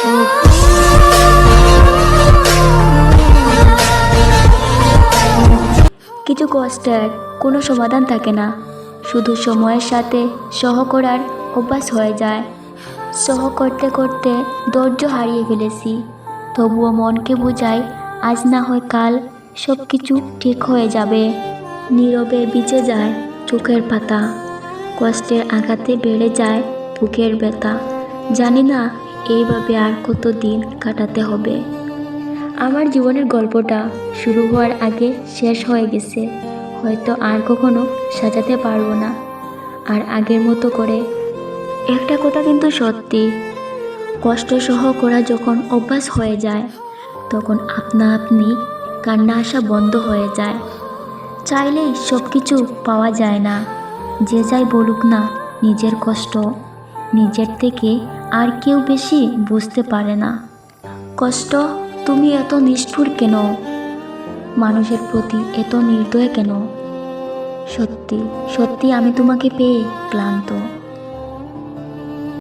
কিছু কষ্টের কোনো সমাধান থাকে না, শুধু সময়ের সাথে সহ করার অভ্যাস হয়ে যায়। সহ করতে করতে ধৈর্য হারিয়ে ফেলেছি, তবুও মনকে বোঝাই আজ না হয় কাল সব কিছু ঠিক হয়ে যাবে। নীরবে ভিজে যায় চোখের পাতা, কষ্টের আঘাতে বেড়ে যায় বুকের ব্যথা। জানি না এইভাবে আর কত দিন কাটাতে হবে। আমার জীবনের গল্পটা শুরু হওয়ার আগে শেষ হয়ে গেছে, হয়তো আর কখনো সাজাতে পারবো না আর আগের মতো করে। একটা কথা কিন্তু সত্যি, কষ্ট সহ করা যখন অভ্যাস হয়ে যায় তখন আপনা আপনি কান্না আসা বন্ধ হয়ে যায়। চাইলেই সব কিছু পাওয়া যায় না, যে যাই বলুক না নিজের কষ্ট নিজের থেকে আর কেউ বেশি বুঝতে পারে না। কষ্ট, তুমি এত নিষ্ঠুর কেন? মানুষের প্রতি এত নির্দয় কেন? সত্যি সত্যি আমি তোমাকে পেয়ে ক্লান্ত।